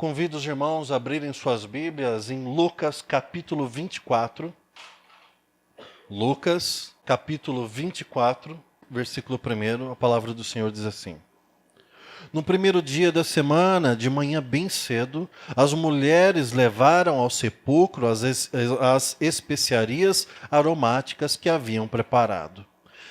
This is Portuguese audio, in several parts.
Convido os irmãos a abrirem suas Bíblias em Lucas capítulo 24. Lucas capítulo 24, versículo 1, a palavra do Senhor diz assim: No primeiro dia da semana, de manhã bem cedo, as mulheres levaram ao sepulcro as especiarias aromáticas que haviam preparado.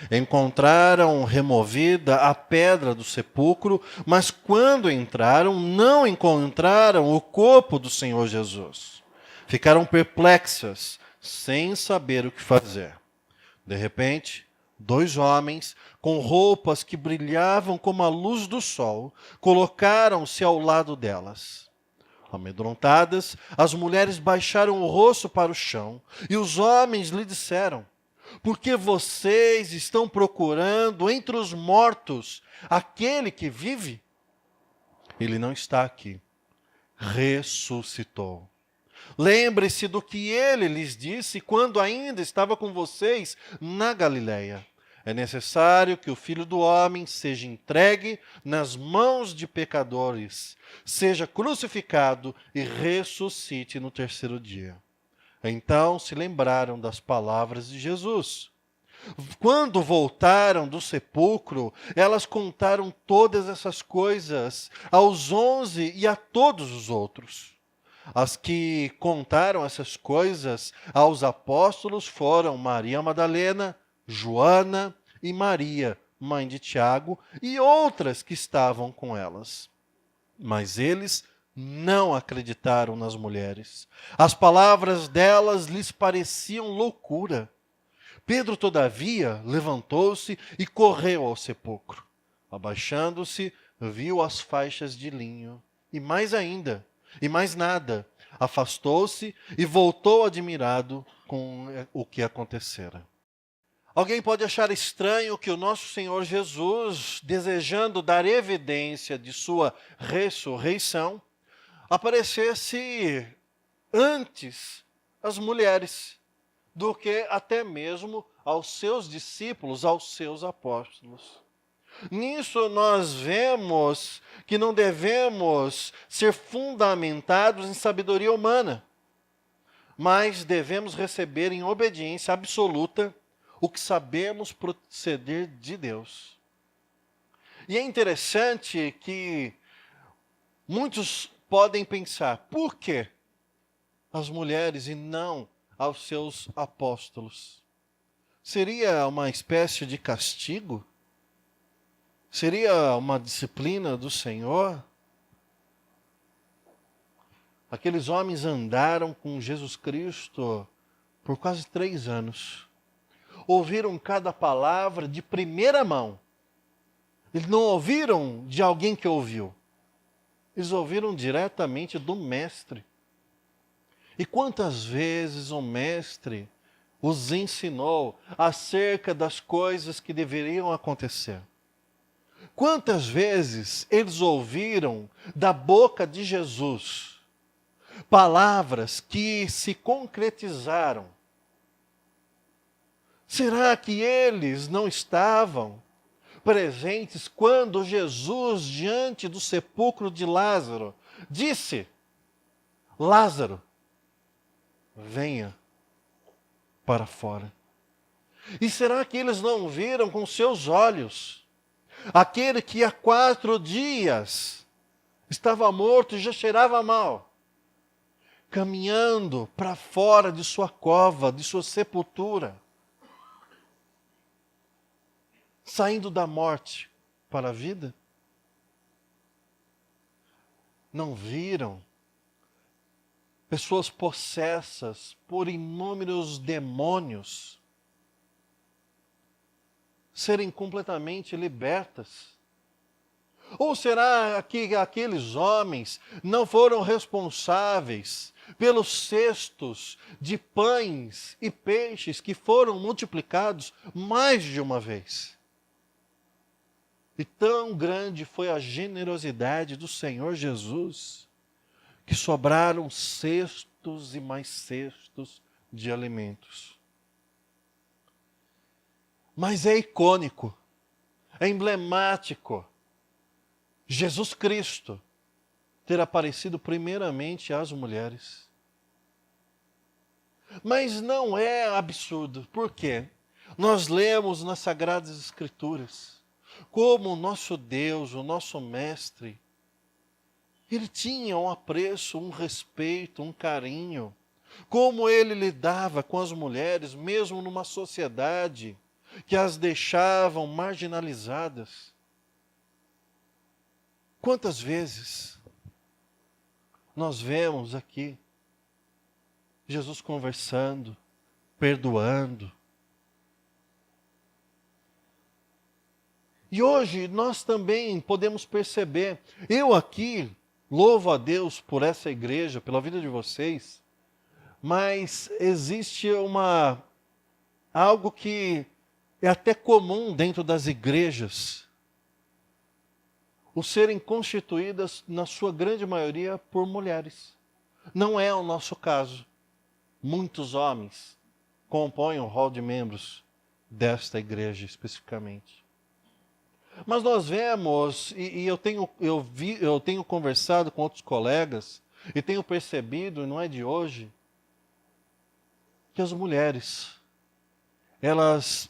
Encontraram removida a pedra do sepulcro, mas quando entraram, não encontraram o corpo do Senhor Jesus. Ficaram perplexas, sem saber o que fazer. De repente, 2 homens, com roupas que brilhavam como a luz do sol, colocaram-se ao lado delas. Amedrontadas, as mulheres baixaram o rosto para o chão, e os homens lhe disseram: Por que vocês estão procurando entre os mortos aquele que vive? Ele não está aqui. Ressuscitou. Lembre-se do que ele lhes disse quando ainda estava com vocês na Galileia. É necessário que o Filho do Homem seja entregue nas mãos de pecadores, seja crucificado e ressuscite no terceiro dia. Então se lembraram das palavras de Jesus. Quando voltaram do sepulcro, elas contaram todas essas coisas aos 11 e a todos os outros. As que contaram essas coisas aos apóstolos foram Maria Madalena, Joana e Maria, mãe de Tiago, e outras que estavam com elas. Mas eles não acreditaram nas mulheres. As palavras delas lhes pareciam loucura. Pedro, todavia, levantou-se e correu ao sepulcro. Abaixando-se, viu as faixas de linho. E mais ainda, e mais nada, afastou-se e voltou admirado com o que acontecera. Alguém pode achar estranho que o nosso Senhor Jesus, desejando dar evidência de sua ressurreição, aparecesse antes às mulheres do que até mesmo aos seus discípulos, aos seus apóstolos. Nisso nós vemos que não devemos ser fundamentados em sabedoria humana, mas devemos receber em obediência absoluta o que sabemos proceder de Deus. E é interessante que muitos podem pensar, por que as mulheres e não aos seus apóstolos? Seria uma espécie de castigo? Seria uma disciplina do Senhor? Aqueles homens andaram com Jesus Cristo por quase 3 anos. Ouviram cada palavra de primeira mão. Eles não ouviram de alguém que ouviu. Eles ouviram diretamente do Mestre. E quantas vezes o Mestre os ensinou acerca das coisas que deveriam acontecer? Quantas vezes eles ouviram da boca de Jesus palavras que se concretizaram? Será que eles não estavam presentes quando Jesus, diante do sepulcro de Lázaro, disse: Lázaro, venha para fora? E será que eles não viram com seus olhos aquele que há 4 dias estava morto e já cheirava mal, caminhando para fora de sua cova, de sua sepultura, saindo da morte para a vida? Não viram pessoas possessas por inúmeros demônios serem completamente libertas? Ou será que aqueles homens não foram responsáveis pelos cestos de pães e peixes que foram multiplicados mais de uma vez? E tão grande foi a generosidade do Senhor Jesus, que sobraram cestos e mais cestos de alimentos. Mas é icônico, é emblemático. Jesus Cristo, ter aparecido primeiramente às mulheres. Mas não é absurdo. Por quê? Nós lemos nas Sagradas Escrituras como o nosso Deus, o nosso Mestre, ele tinha um apreço, um respeito, um carinho. Como ele lidava com as mulheres, mesmo numa sociedade que as deixavam marginalizadas. Quantas vezes nós vemos aqui Jesus conversando, perdoando. E hoje nós também podemos perceber, eu aqui louvo a Deus por essa igreja, pela vida de vocês, mas existe algo que é até comum dentro das igrejas, o serem constituídas, na sua grande maioria, por mulheres. Não é o nosso caso. Muitos homens compõem o hall de membros desta igreja especificamente. Mas nós vemos, e eu tenho conversado com outros colegas, e tenho percebido, e não é de hoje, que as mulheres, elas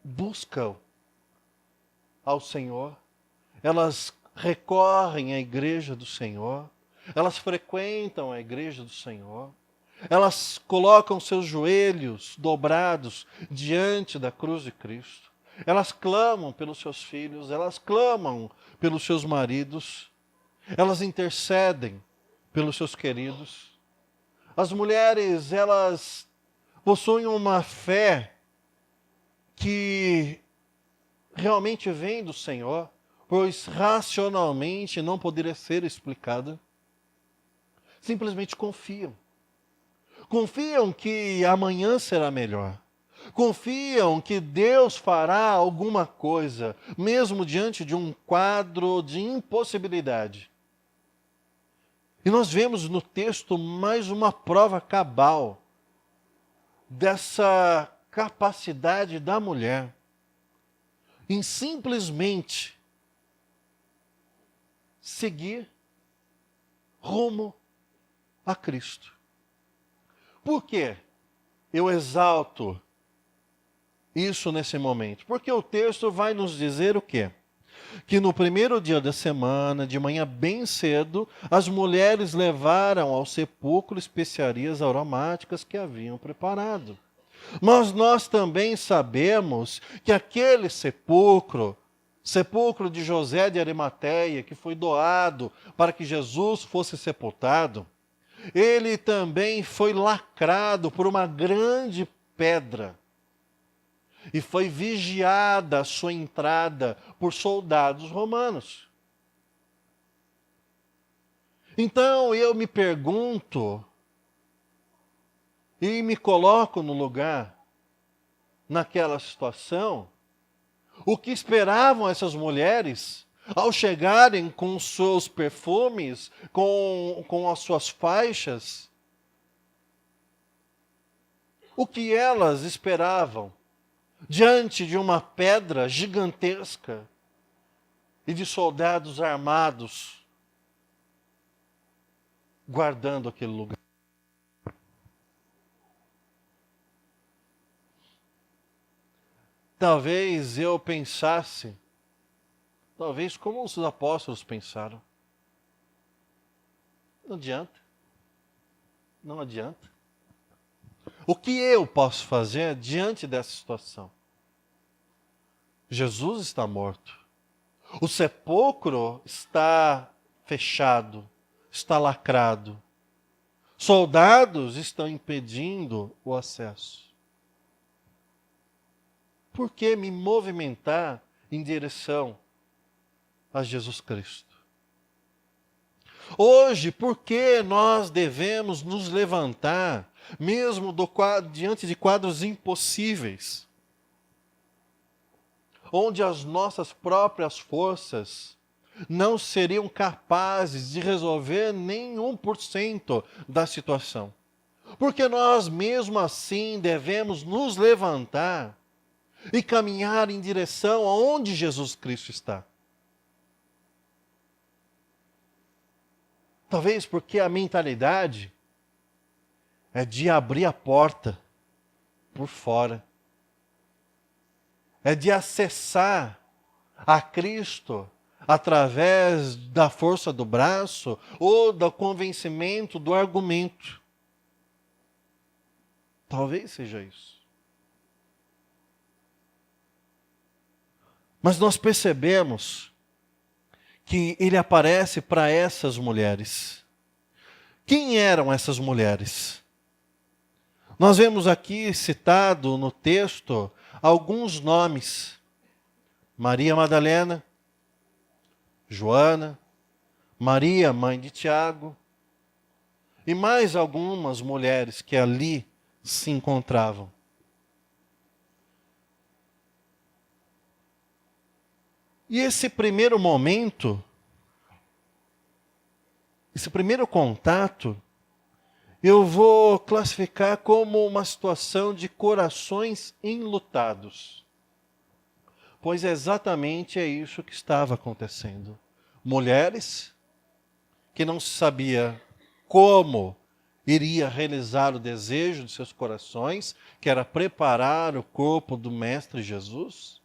buscam ao Senhor, elas recorrem à igreja do Senhor, elas frequentam a igreja do Senhor, elas colocam seus joelhos dobrados diante da cruz de Cristo, elas clamam pelos seus filhos, elas clamam pelos seus maridos, elas intercedem pelos seus queridos. As mulheres, elas possuem uma fé que realmente vem do Senhor, pois racionalmente não poderia ser explicada. Simplesmente confiam. Confiam que amanhã será melhor. Confiam que Deus fará alguma coisa, mesmo diante de um quadro de impossibilidade. E nós vemos no texto mais uma prova cabal dessa capacidade da mulher em simplesmente seguir rumo a Cristo. Por quê? Eu exalto isso nesse momento. Porque o texto vai nos dizer o quê? Que no primeiro dia da semana, de manhã bem cedo, as mulheres levaram ao sepulcro especiarias aromáticas que haviam preparado. Mas nós também sabemos que aquele sepulcro de José de Arimateia, que foi doado para que Jesus fosse sepultado, ele também foi lacrado por uma grande pedra. E foi vigiada a sua entrada por soldados romanos. Então eu me pergunto e me coloco no lugar, naquela situação, o que esperavam essas mulheres ao chegarem com os seus perfumes, com as suas faixas? O que elas esperavam diante de uma pedra gigantesca e de soldados armados guardando aquele lugar? Talvez eu pensasse, talvez como os apóstolos pensaram. Não adianta. Não adianta. O que eu posso fazer diante dessa situação? Jesus está morto. O sepulcro está fechado, está lacrado. Soldados estão impedindo o acesso. Por que me movimentar em direção a Jesus Cristo? Hoje, por que nós devemos nos levantar, mesmo diante de quadros impossíveis, onde as nossas próprias forças não seriam capazes de resolver nem 1% da situação? Porque nós, mesmo assim, devemos nos levantar e caminhar em direção aonde Jesus Cristo está. Talvez porque a mentalidade é de abrir a porta por fora. É de acessar a Cristo através da força do braço ou do convencimento do argumento. Talvez seja isso. Mas nós percebemos que ele aparece para essas mulheres. Quem eram essas mulheres? Nós vemos aqui citado no texto alguns nomes: Maria Madalena, Joana, Maria, mãe de Tiago, e mais algumas mulheres que ali se encontravam. E esse primeiro momento, esse primeiro contato, eu vou classificar como uma situação de corações enlutados. Pois exatamente é isso que estava acontecendo. Mulheres que não se sabia como iria realizar o desejo de seus corações, que era preparar o corpo do Mestre Jesus,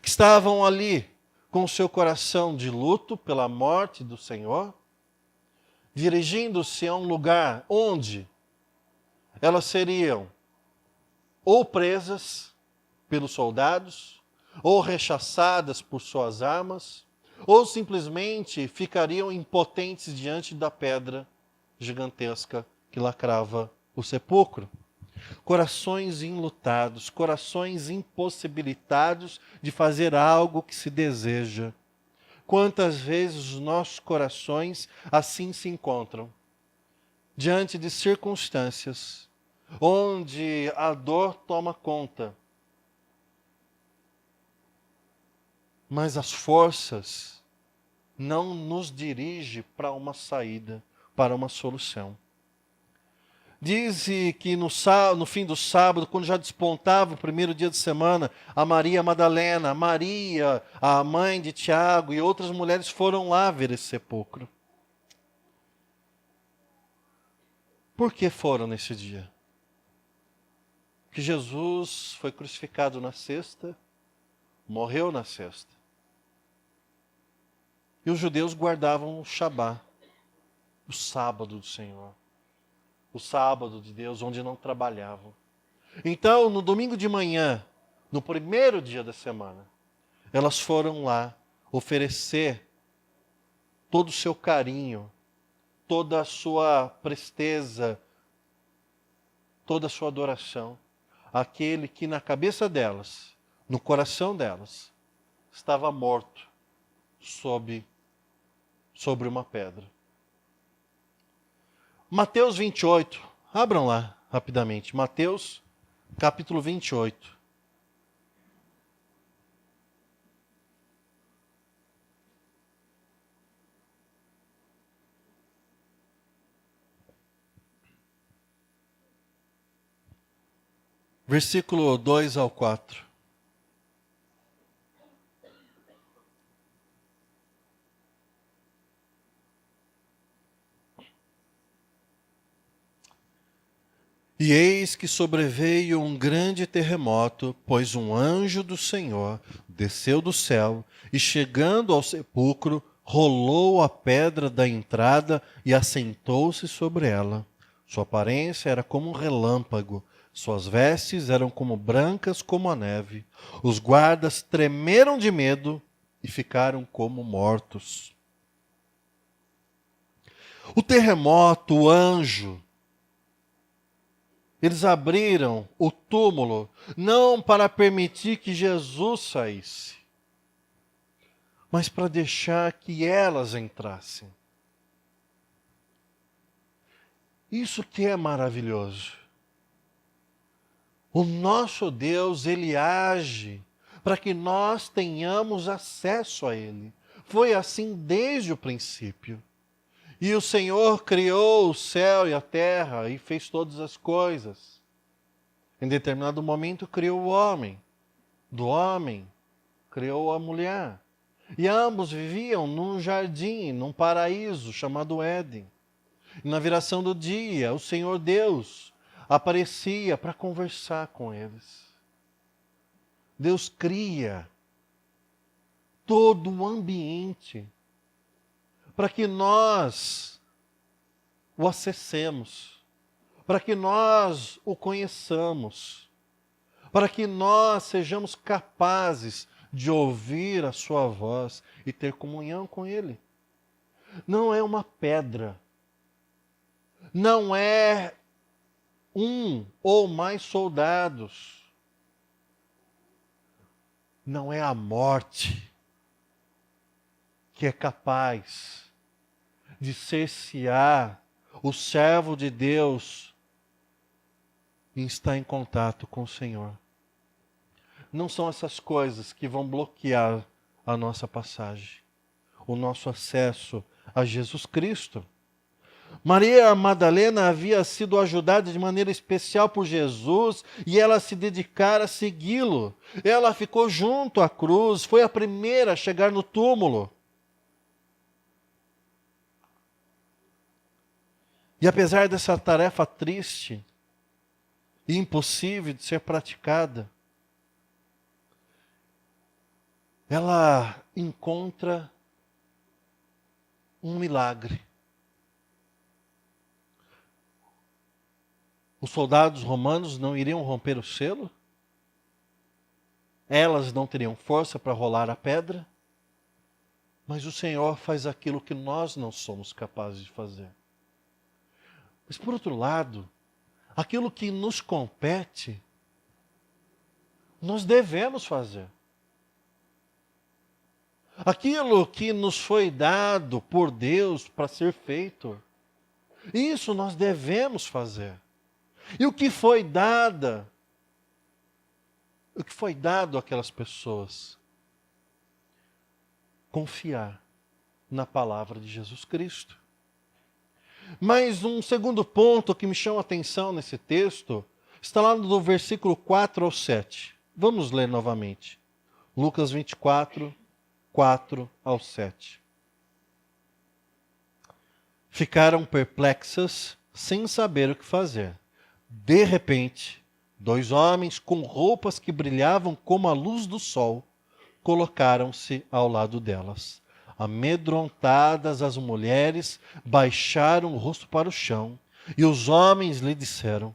que estavam ali com o seu coração de luto pela morte do Senhor, dirigindo-se a um lugar onde elas seriam ou presas pelos soldados, ou rechaçadas por suas armas, ou simplesmente ficariam impotentes diante da pedra gigantesca que lacrava o sepulcro. Corações enlutados, corações impossibilitados de fazer algo que se deseja. Quantas vezes os nossos corações assim se encontram, diante de circunstâncias onde a dor toma conta, mas as forças não nos dirigem para uma saída, para uma solução. Diz que no fim do sábado, quando já despontava o primeiro dia de semana, a Maria Madalena, a Maria, a mãe de Tiago e outras mulheres foram lá ver esse sepulcro. Por que foram nesse dia? Porque Jesus foi crucificado na sexta, morreu na sexta. E os judeus guardavam o Shabá, o sábado do Senhor. O sábado de Deus, onde não trabalhavam. Então, no domingo de manhã, no primeiro dia da semana, elas foram lá oferecer todo o seu carinho, toda a sua presteza, toda a sua adoração àquele que na cabeça delas, no coração delas, estava morto sobre uma pedra. Mateus 28, abram lá rapidamente, Mateus capítulo 28. Versículo 2 ao 4. E eis que sobreveio um grande terremoto, pois um anjo do Senhor desceu do céu e, chegando ao sepulcro, rolou a pedra da entrada e assentou-se sobre ela. Sua aparência era como um relâmpago, suas vestes eram como brancas como a neve. Os guardas tremeram de medo e ficaram como mortos. O terremoto, o anjo, eles abriram o túmulo não para permitir que Jesus saísse, mas para deixar que elas entrassem. Isso que é maravilhoso. O nosso Deus, Ele age para que nós tenhamos acesso a Ele. Foi assim desde o princípio. E o Senhor criou o céu e a terra e fez todas as coisas. Em determinado momento criou o homem. Do homem criou a mulher. E ambos viviam num jardim, num paraíso chamado Éden. E na viração do dia, o Senhor Deus aparecia para conversar com eles. Deus cria todo o ambiente para que nós o acessemos, para que nós o conheçamos, para que nós sejamos capazes de ouvir a sua voz e ter comunhão com Ele. Não é uma pedra, não é um ou mais soldados, não é a morte que é capaz de cercear o servo de Deus em estar em contato com o Senhor. Não são essas coisas que vão bloquear a nossa passagem, o nosso acesso a Jesus Cristo. Maria Madalena havia sido ajudada de maneira especial por Jesus e ela se dedicara a segui-lo. Ela ficou junto à cruz, foi a primeira a chegar no túmulo. E apesar dessa tarefa triste e impossível de ser praticada, ela encontra um milagre. Os soldados romanos não iriam romper o selo? Elas não teriam força para rolar a pedra? Mas o Senhor faz aquilo que nós não somos capazes de fazer. Mas por outro lado, aquilo que nos compete, nós devemos fazer. Aquilo que nos foi dado por Deus para ser feito, isso nós devemos fazer. E o que foi dado àquelas pessoas? Confiar na palavra de Jesus Cristo. Mas um segundo ponto que me chama a atenção nesse texto está lá no versículo 4 ao 7. Vamos ler novamente. Lucas 24, 4 ao 7. Ficaram perplexas, sem saber o que fazer. De repente, 2 homens com roupas que brilhavam como a luz do sol colocaram-se ao lado delas. Amedrontadas, as mulheres baixaram o rosto para o chão, e os homens lhe disseram: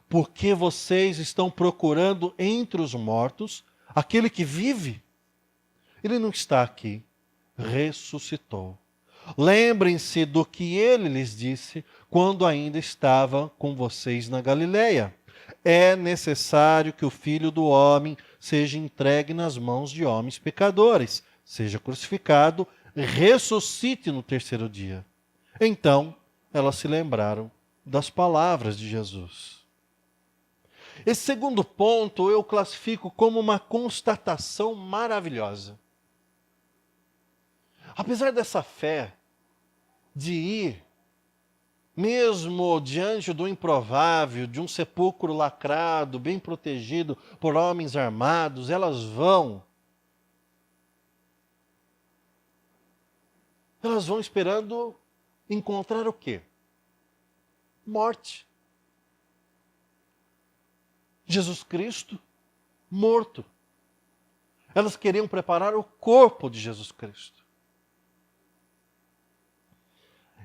por que vocês estão procurando entre os mortos aquele que vive? Ele não está aqui, ressuscitou. Lembrem-se do que ele lhes disse quando ainda estava com vocês na Galileia. É necessário que o Filho do Homem seja entregue nas mãos de homens pecadores, seja crucificado, ressuscite no terceiro dia. Então, elas se lembraram das palavras de Jesus. Esse segundo ponto eu classifico como uma constatação maravilhosa. Apesar dessa fé de ir, mesmo diante do improvável, de um sepulcro lacrado, bem protegido por homens armados, elas vão esperando encontrar o quê? Morte. Jesus Cristo morto. Elas queriam preparar o corpo de Jesus Cristo.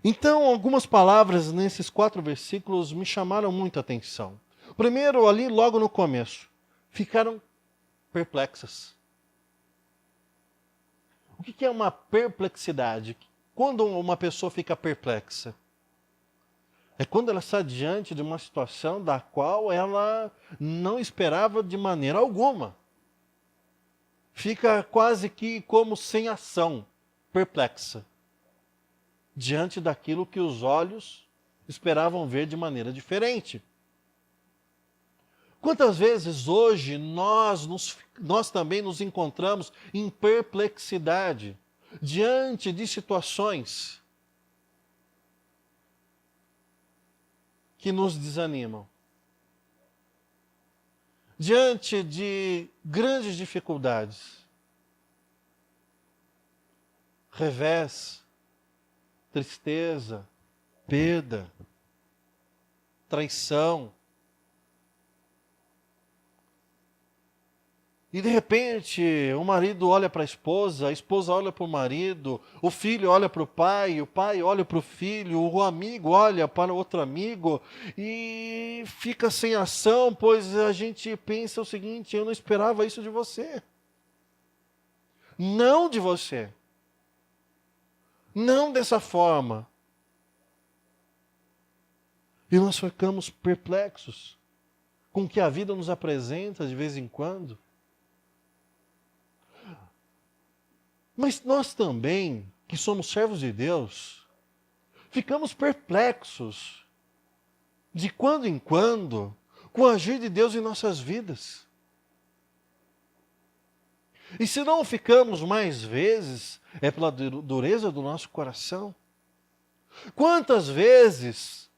Então, algumas palavras nesses 4 versículos me chamaram muita atenção. Primeiro, ali logo no começo, ficaram perplexas. O que é uma perplexidade? Quando uma pessoa fica perplexa? É quando ela está diante de uma situação da qual ela não esperava de maneira alguma. Fica quase que como sem ação, perplexa, diante daquilo que os olhos esperavam ver de maneira diferente. Quantas vezes hoje nós também nos encontramos em perplexidade diante de situações que nos desanimam, diante de grandes dificuldades. revés, tristeza, perda, traição. E de repente o marido olha para a esposa olha para o marido, o filho olha para o pai olha para o filho, o amigo olha para o outro amigo e fica sem ação, pois a gente pensa o seguinte: eu não esperava isso de você. Não de você. Não dessa forma. E nós ficamos perplexos com o que a vida nos apresenta de vez em quando. Mas nós também, que somos servos de Deus, ficamos perplexos de quando em quando com o agir de Deus em nossas vidas. E se não ficamos mais vezes, é pela dureza do nosso coração. Quantas vezes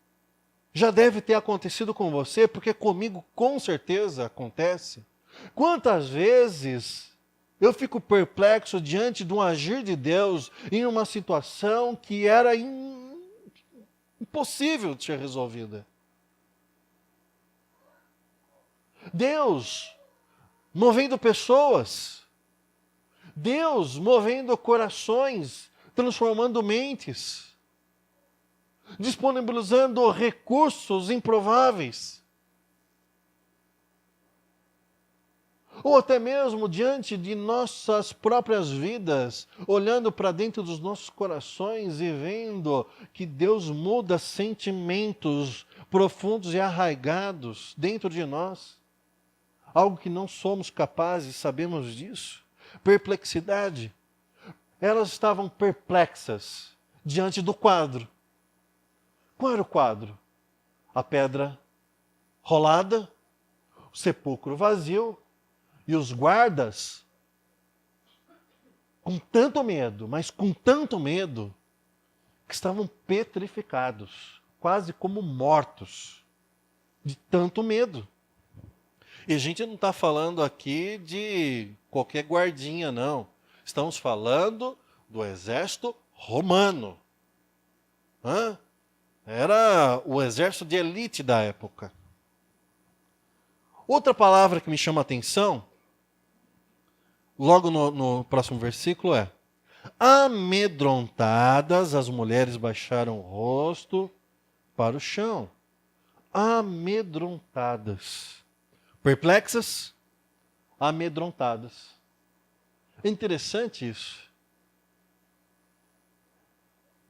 já deve ter acontecido com você, porque comigo com certeza acontece. Quantas vezes eu fico perplexo diante de um agir de Deus em uma situação que era impossível de ser resolvida. Deus movendo pessoas, Deus movendo corações, transformando mentes, disponibilizando recursos improváveis. Ou até mesmo diante de nossas próprias vidas, olhando para dentro dos nossos corações e vendo que Deus muda sentimentos profundos e arraigados dentro de nós. Algo que não somos capazes, sabemos disso. Perplexidade. Elas estavam perplexas diante do quadro. Qual era o quadro? A pedra rolada, o sepulcro vazio, e os guardas, com tanto medo, mas com tanto medo, que estavam petrificados, quase como mortos, de tanto medo. E a gente não está falando aqui de qualquer guardinha, não. Estamos falando do exército romano. Era o exército de elite da época. Outra palavra que me chama a atenção, logo no próximo versículo é: amedrontadas, as mulheres baixaram o rosto para o chão. Amedrontadas. Perplexas, amedrontadas. É interessante isso.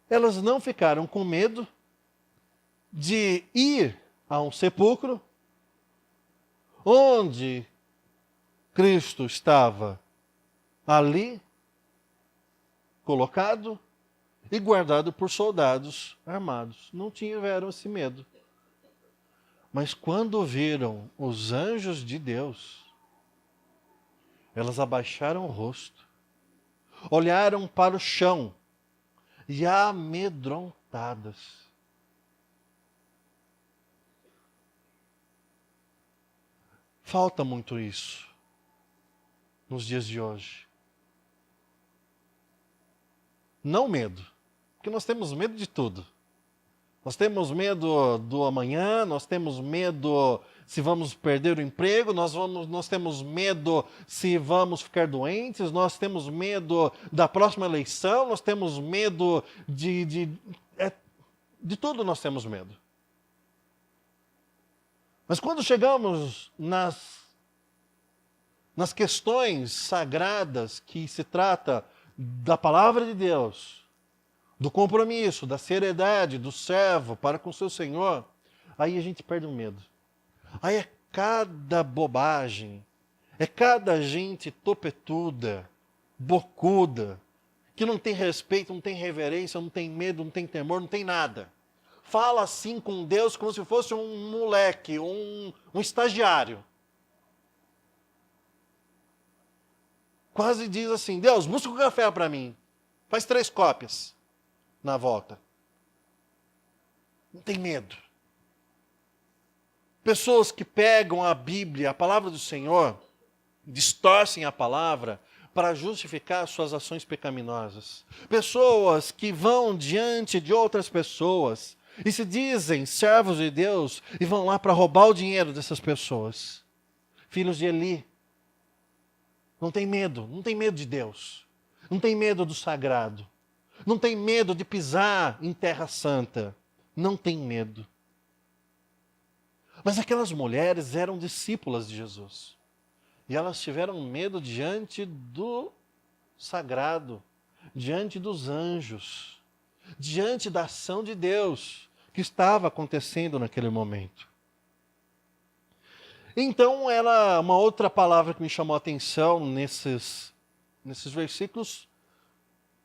Elas não ficaram com medo de ir a um sepulcro onde Cristo estava ali, colocado e guardado por soldados armados. Não tiveram esse medo. Mas quando viram os anjos de Deus, elas abaixaram o rosto, olharam para o chão e amedrontadas. Falta muito isso nos dias de hoje. Não medo, porque nós temos medo de tudo. Nós temos medo do amanhã, nós temos medo se vamos perder o emprego, nós temos medo se vamos ficar doentes, nós temos medo da próxima eleição, nós temos medo de tudo nós temos medo. Mas quando chegamos nas questões sagradas que se trata da palavra de Deus, do compromisso, da seriedade do servo para com seu Senhor, aí a gente perde o medo. Aí é cada bobagem, é cada gente topetuda, bocuda, que não tem respeito, não tem reverência, não tem medo, não tem temor, não tem nada. Fala assim com Deus como se fosse um moleque, um estagiário. Quase diz assim: Deus, busca um café para mim. Faz 3 cópias na volta. Não tem medo. Pessoas que pegam a Bíblia, a palavra do Senhor, distorcem a palavra para justificar suas ações pecaminosas. Pessoas que vão diante de outras pessoas e se dizem servos de Deus e vão lá para roubar o dinheiro dessas pessoas. Filhos de Eli. Não tem medo de Deus. Não tem medo do sagrado. Não tem medo de pisar em terra santa. Não tem medo. Mas aquelas mulheres eram discípulas de Jesus. E elas tiveram medo diante do sagrado, diante dos anjos, diante da ação de Deus que estava acontecendo naquele momento. Então, uma outra palavra que me chamou a atenção nesses versículos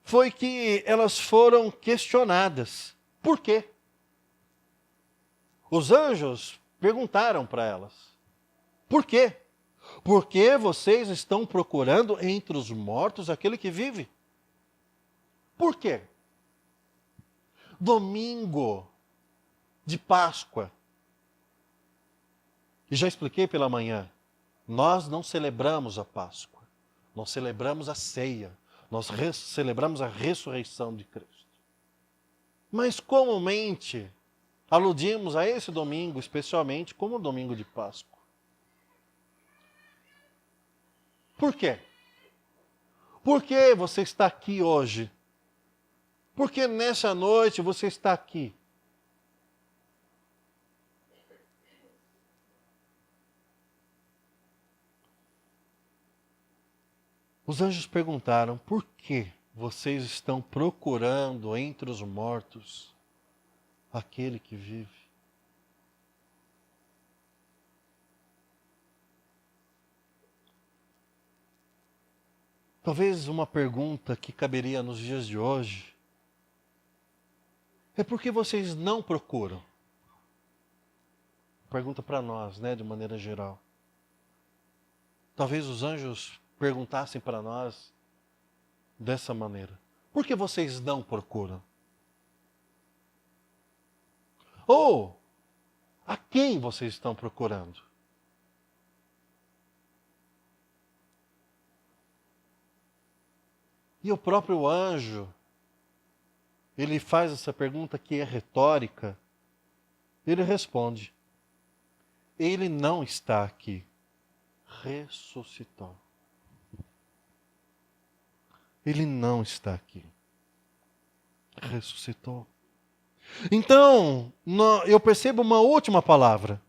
foi que elas foram questionadas. Por quê? Os anjos perguntaram para elas. Por quê? Por que vocês estão procurando entre os mortos aquele que vive? Por quê? Domingo de Páscoa. E já expliquei pela manhã, nós não celebramos a Páscoa, nós celebramos a ceia, nós celebramos a ressurreição de Cristo. Mas comumente, aludimos a esse domingo, especialmente, como o domingo de Páscoa. Por quê? Por que você está aqui hoje? Por que nessa noite você está aqui? Os anjos perguntaram, por que vocês estão procurando entre os mortos aquele que vive? Talvez uma pergunta que caberia nos dias de hoje é por que vocês não procuram? Pergunta para nós, de maneira geral. Talvez os anjos perguntassem para nós dessa maneira. Por que vocês não procuram? Ou, a quem vocês estão procurando? E o próprio anjo, ele faz essa pergunta que é retórica. Ele responde, ele não está aqui, ressuscitou. Ele não está aqui, ressuscitou. Então, eu percebo uma última palavra.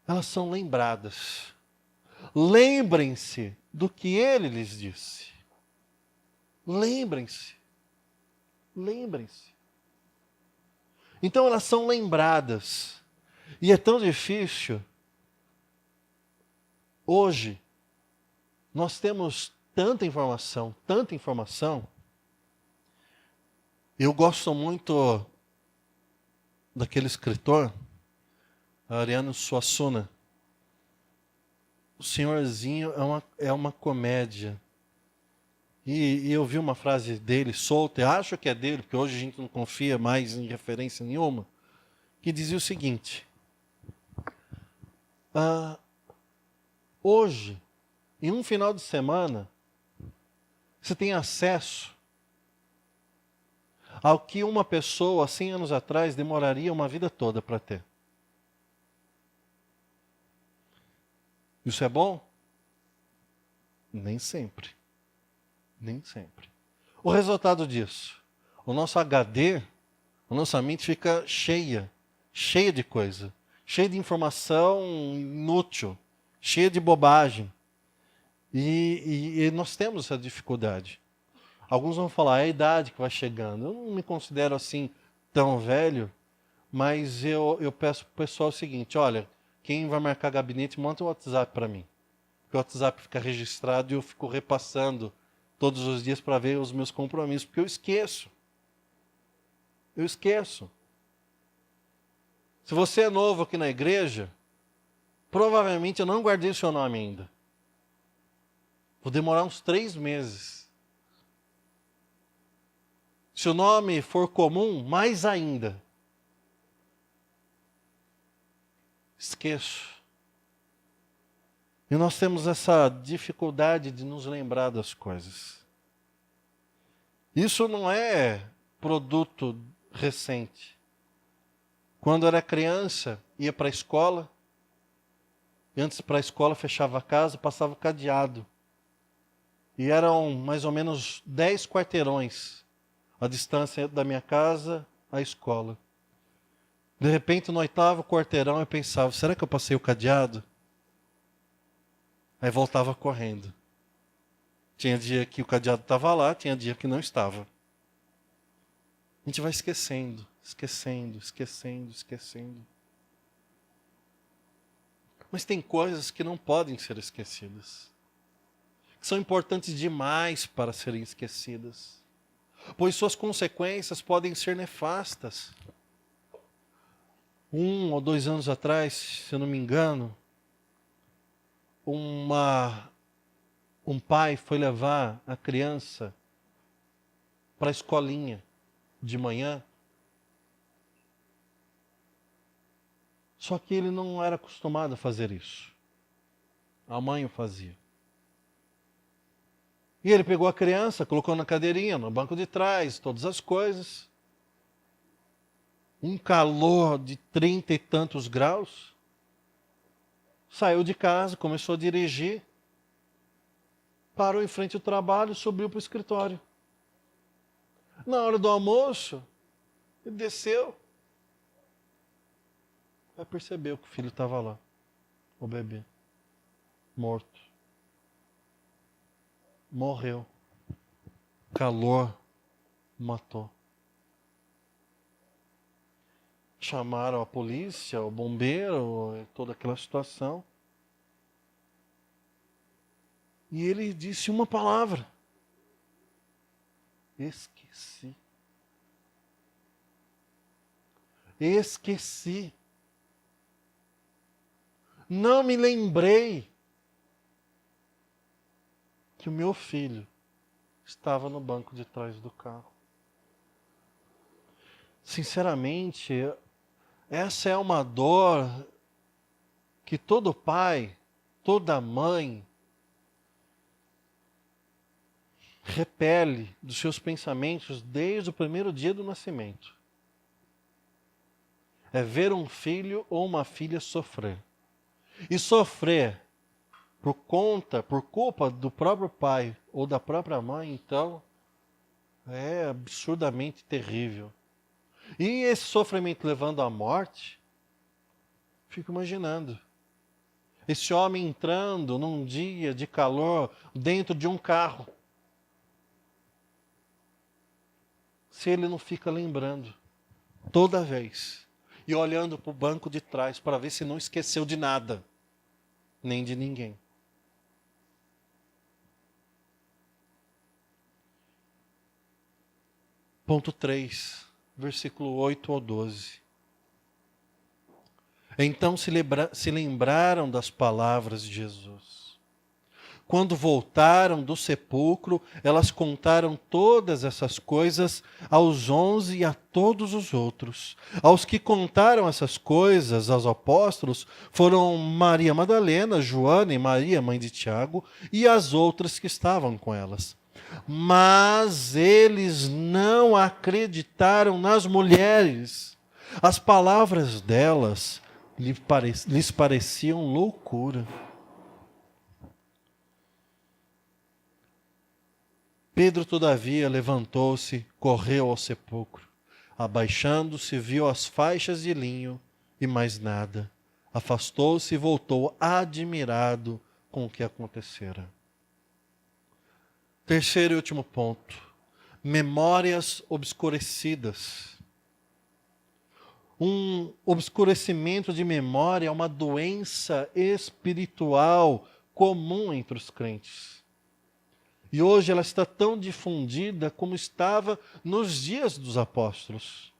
Elas são lembradas. Lembrem-se do que ele lhes disse. Lembrem-se. Lembrem-se. Então elas são lembradas. E é tão difícil. Hoje, nós temos tanta informação. Eu gosto muito daquele escritor, Ariano Suassuna. O Senhorzinho é uma comédia. E eu vi uma frase dele solta, eu acho que é dele, porque hoje a gente não confia mais em referência nenhuma, que dizia o seguinte: hoje, em um final de semana, você tem acesso ao que uma pessoa, 100 anos atrás, demoraria uma vida toda para ter. Isso é bom? Nem sempre. Nem sempre. O resultado disso, o nosso HD, a nossa mente fica cheia de coisa, cheia de informação inútil, cheia de bobagem. E nós temos essa dificuldade. Alguns vão falar, é a idade que vai chegando. Eu não me considero assim tão velho, mas eu peço para o pessoal o seguinte, olha, quem vai marcar gabinete, monta o WhatsApp para mim. Porque o WhatsApp fica registrado e eu fico repassando todos os dias para ver os meus compromissos, porque eu esqueço. Eu esqueço. Se você é novo aqui na igreja, provavelmente eu não guardei o seu nome ainda. Vou demorar uns 3 meses. Se o nome for comum, mais ainda. Esqueço. E nós temos essa dificuldade de nos lembrar das coisas. Isso não é produto recente. Quando era criança, ia para a escola, e antes de ir para a escola fechava a casa, passava o cadeado. E eram mais ou menos 10 quarteirões a distância da minha casa à escola. De repente, no 8º quarteirão, eu pensava, será que eu passei o cadeado? Aí voltava correndo. Tinha dia que o cadeado estava lá, tinha dia que não estava. A gente vai esquecendo, esquecendo, esquecendo, esquecendo. Mas tem coisas que não podem ser esquecidas. Que são importantes demais para serem esquecidas. Pois suas consequências podem ser nefastas. 1 ou 2 anos atrás, se eu não me engano, um pai foi levar a criança para a escolinha de manhã. Só que ele não era acostumado a fazer isso. A mãe o fazia. E ele pegou a criança, colocou na cadeirinha, no banco de trás, todas as coisas. Um calor de 30 e tantos graus. Saiu de casa, começou a dirigir. Parou em frente ao trabalho, subiu para o escritório. Na hora do almoço, ele desceu. Aí percebeu que o filho estava lá, o bebê, morto. Morreu. Calor matou. Chamaram a polícia, o bombeiro, toda aquela situação. E ele disse uma palavra. Esqueci. Esqueci. Não me lembrei que o meu filho estava no banco de trás do carro. Sinceramente, essa é uma dor que todo pai, toda mãe repele dos seus pensamentos desde o primeiro dia do nascimento. É ver um filho ou uma filha sofrer. E sofrer por culpa do próprio pai ou da própria mãe, então, é absurdamente terrível. E esse sofrimento levando à morte, fico imaginando. Esse homem entrando num dia de calor dentro de um carro. Se ele não fica lembrando toda vez e olhando para o banco de trás para ver se não esqueceu de nada, nem de ninguém. Ponto 3, versículo 8 ao 12. Então se lembraram das palavras de Jesus. Quando voltaram do sepulcro, elas contaram todas essas coisas aos 11 e a todos os outros. Aos que contaram essas coisas aos apóstolos foram Maria Madalena, Joana e Maria, mãe de Tiago, e as outras que estavam com elas. Mas eles não acreditaram nas mulheres. As palavras delas lhes pareciam loucura. Pedro, todavia, levantou-se, correu ao sepulcro. Abaixando-se, viu as faixas de linho e mais nada. Afastou-se e voltou admirado com o que acontecera. Terceiro e último ponto. Memórias obscurecidas. Um obscurecimento de memória é uma doença espiritual comum entre os crentes. E hoje ela está tão difundida como estava nos dias dos apóstolos.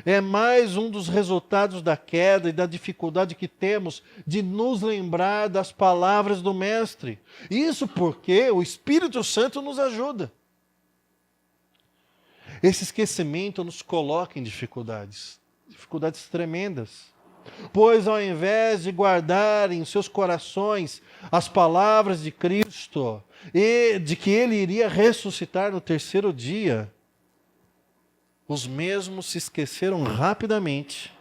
É mais um dos resultados da queda e da dificuldade que temos de nos lembrar das palavras do Mestre. Isso porque o Espírito Santo nos ajuda. Esse esquecimento nos coloca em dificuldades tremendas. Pois ao invés de guardarem em seus corações as palavras de Cristo e de que ele iria ressuscitar no terceiro dia, os mesmos se esqueceram rapidamente.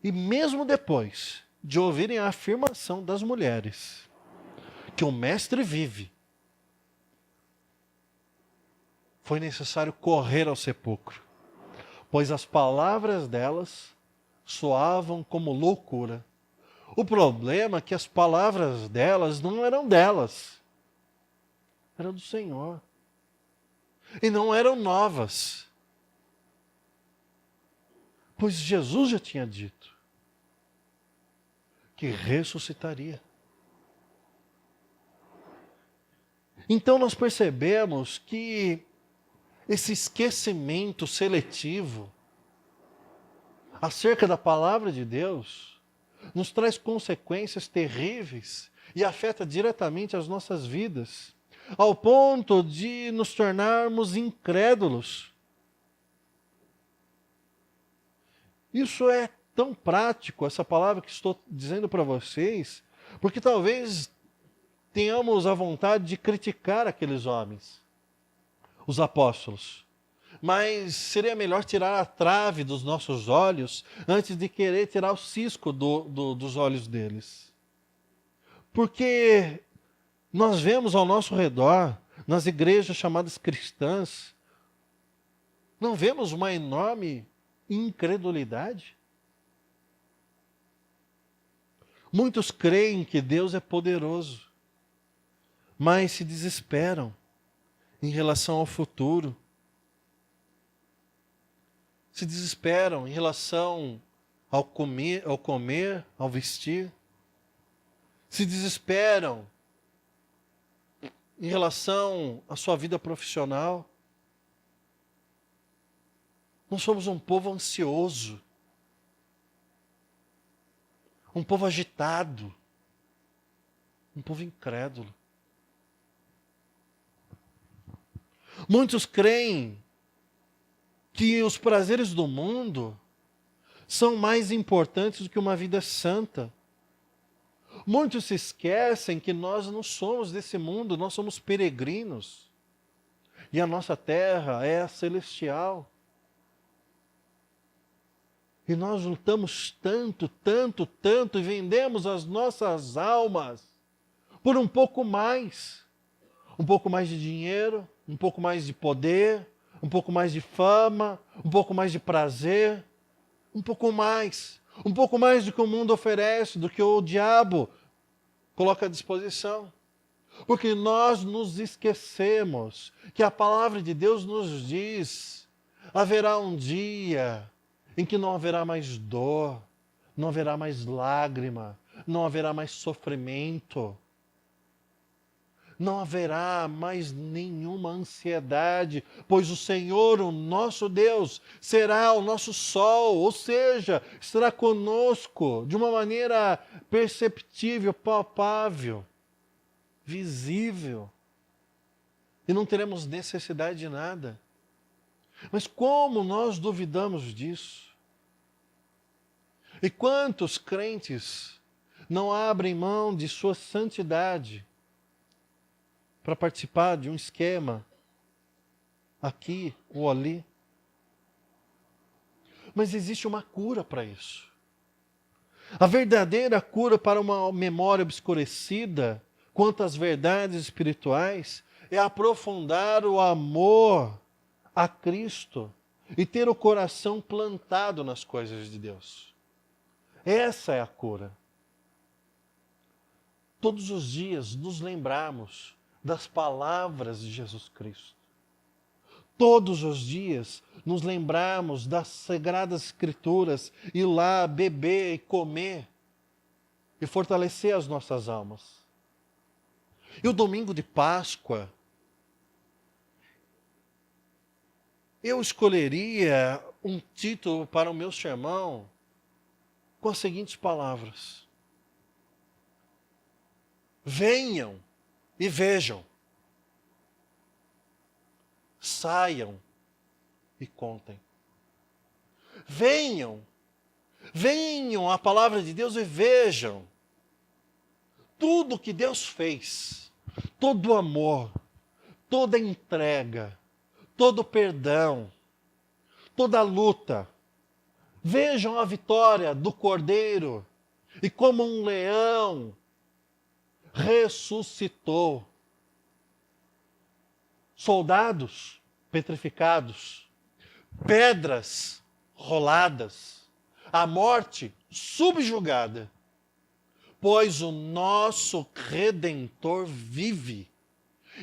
E mesmo depois de ouvirem a afirmação das mulheres que o Mestre vive, foi necessário correr ao sepulcro, pois as palavras delas soavam como loucura. O problema é que as palavras delas não eram delas, eram do Senhor. E não eram novas, pois Jesus já tinha dito que ressuscitaria. Então nós percebemos que esse esquecimento seletivo acerca da palavra de Deus nos traz consequências terríveis e afeta diretamente as nossas vidas, ao ponto de nos tornarmos incrédulos. Isso é tão prático, essa palavra que estou dizendo para vocês, porque talvez tenhamos a vontade de criticar aqueles homens, os apóstolos. Mas seria melhor tirar a trave dos nossos olhos antes de querer tirar o cisco dos olhos deles. Porque nós vemos ao nosso redor, nas igrejas chamadas cristãs, não vemos uma enorme incredulidade? Muitos creem que Deus é poderoso, mas se desesperam em relação ao futuro. Se desesperam em relação ao comer, ao vestir. Se desesperam em relação à sua vida profissional. Nós somos um povo ansioso, um povo agitado, um povo incrédulo. Muitos creem que os prazeres do mundo são mais importantes do que uma vida santa. Muitos se esquecem que nós não somos desse mundo, nós somos peregrinos. E a nossa terra é a celestial. E nós lutamos tanto, tanto, tanto e vendemos as nossas almas por um pouco mais. Um pouco mais de dinheiro, um pouco mais de poder, um pouco mais de fama, um pouco mais de prazer, um pouco mais do que o mundo oferece, do que o diabo coloca à disposição. Porque nós nos esquecemos que a palavra de Deus nos diz: haverá um dia em que não haverá mais dor, não haverá mais lágrima, não haverá mais sofrimento. Não haverá mais nenhuma ansiedade, pois o Senhor, o nosso Deus, será o nosso sol, ou seja, estará conosco de uma maneira perceptível, palpável, visível. E não teremos necessidade de nada. Mas como nós duvidamos disso? E quantos crentes não abrem mão de sua santidade para participar de um esquema aqui ou ali? Mas existe uma cura para isso. A verdadeira cura para uma memória obscurecida quanto às verdades espirituais é aprofundar o amor a Cristo e ter o coração plantado nas coisas de Deus. Essa é a cura. Todos os dias nos lembrarmos das palavras de Jesus Cristo. Todos os dias nos lembrarmos das Sagradas Escrituras, ir lá beber e comer e fortalecer as nossas almas. E o domingo de Páscoa, eu escolheria um título para o meu sermão com as seguintes palavras: venham e vejam, saiam e contem. Venham Venham à palavra de Deus e vejam tudo que Deus fez, todo o amor, toda a entrega, todo o perdão, toda a luta. Vejam a vitória do Cordeiro e como um leão ressuscitou. Soldados petrificados, pedras roladas, a morte subjugada, pois o nosso Redentor vive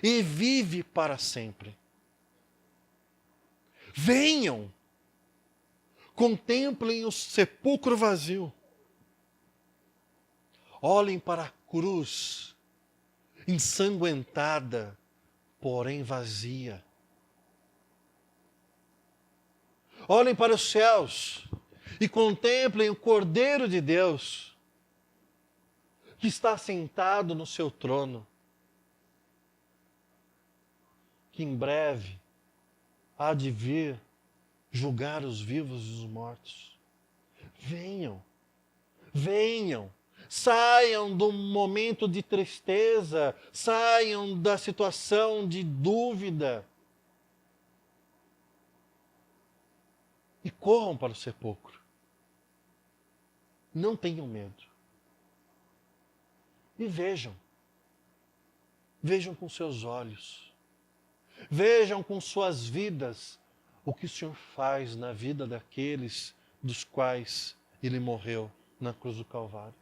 e vive para sempre. Venham, contemplem o sepulcro vazio, olhem para a cruz ensanguentada, porém vazia. Olhem para os céus e contemplem o Cordeiro de Deus, que está sentado no seu trono, que em breve há de vir julgar os vivos e os mortos. Venham, venham, saiam do momento de tristeza, saiam da situação de dúvida e corram para o sepulcro. Não tenham medo. E vejam. Vejam com seus olhos. Vejam com suas vidas o que o Senhor faz na vida daqueles dos quais Ele morreu na cruz do Calvário.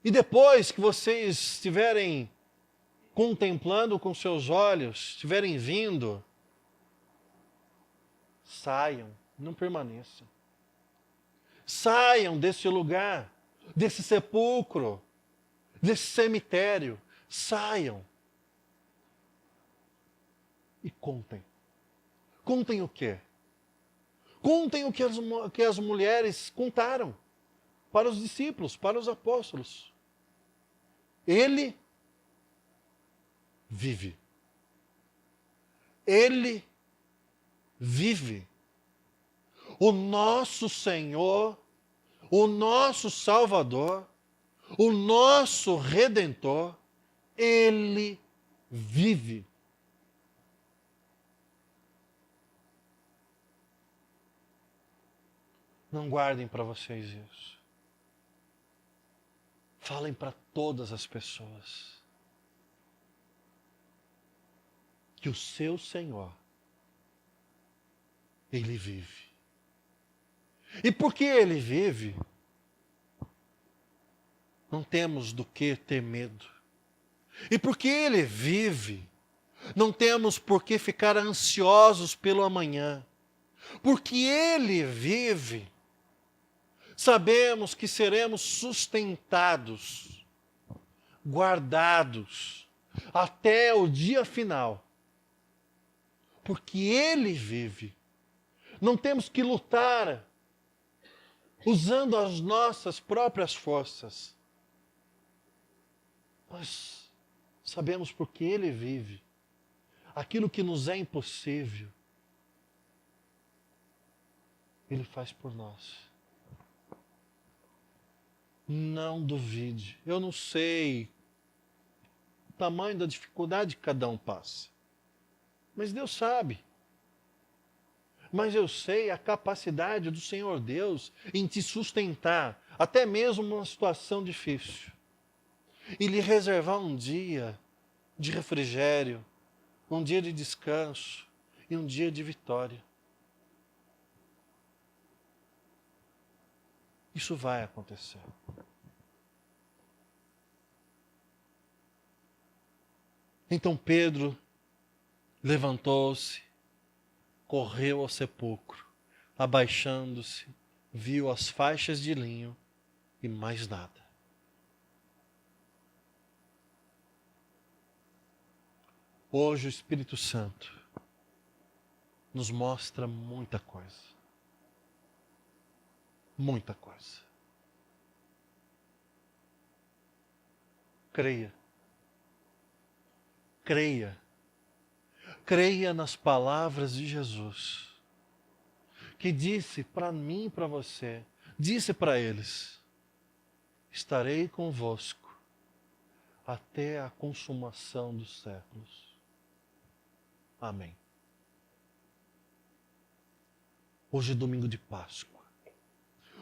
E depois que vocês estiverem contemplando com seus olhos, estiverem vindo, saiam, não permaneçam. Saiam desse lugar, desse sepulcro, desse cemitério. Saiam. E contem. Contem o quê? Contem o que as mulheres contaram para os discípulos, para os apóstolos. Ele vive. Ele vive. O nosso Senhor, o nosso Salvador, o nosso Redentor, Ele vive. Não guardem para vocês isso. Falem para todas as pessoas que o seu Senhor, Ele vive. E porque Ele vive, não temos do que ter medo. E porque Ele vive, não temos por que ficar ansiosos pelo amanhã. Porque Ele vive, sabemos que seremos sustentados, guardados, até o dia final. Porque Ele vive. Não temos que lutar usando as nossas próprias forças. Nós sabemos porque Ele vive. Aquilo que nos é impossível, Ele faz por nós. Não duvide. Eu não sei o tamanho da dificuldade que cada um passa. Mas Deus sabe. Mas eu sei a capacidade do Senhor Deus em te sustentar, até mesmo numa situação difícil. E lhe reservar um dia de refrigério, um dia de descanso e um dia de vitória. Isso vai acontecer. Então Pedro levantou-se, correu ao sepulcro, abaixando-se, viu as faixas de linho e mais nada. Hoje o Espírito Santo nos mostra muita coisa. Muita coisa. Creia. Creia. Creia nas palavras de Jesus, que disse para mim e para você, disse para eles: estarei convosco até a consumação dos séculos. Amém. Hoje é domingo de Páscoa.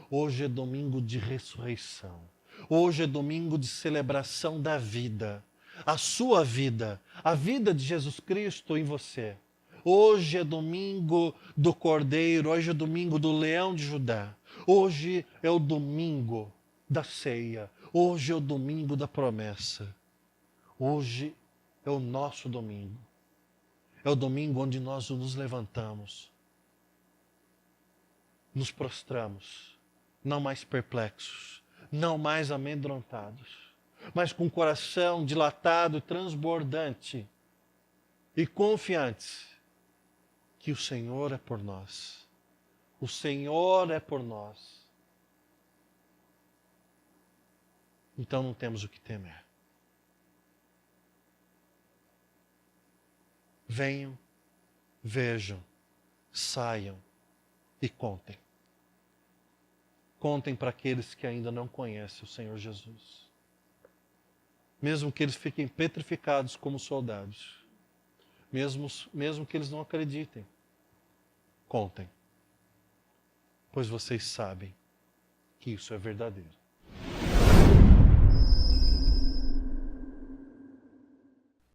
Hoje é domingo de ressurreição. Hoje é domingo de celebração da vida. A sua vida, a vida de Jesus Cristo em você. Hoje é domingo do Cordeiro, hoje é domingo do Leão de Judá. Hoje é o domingo da ceia. Hoje é o domingo da promessa. Hoje é o nosso domingo. É o domingo onde nós nos levantamos, nos prostramos, não mais perplexos, não mais amedrontados, mas com o coração dilatado, transbordante e confiantes que o Senhor é por nós. O Senhor é por nós. Então não temos o que temer. Venham, vejam, saiam e contem. Contem para aqueles que ainda não conhecem o Senhor Jesus. Mesmo que eles fiquem petrificados como soldados. Mesmo que eles não acreditem. Contem. Pois vocês sabem que isso é verdadeiro.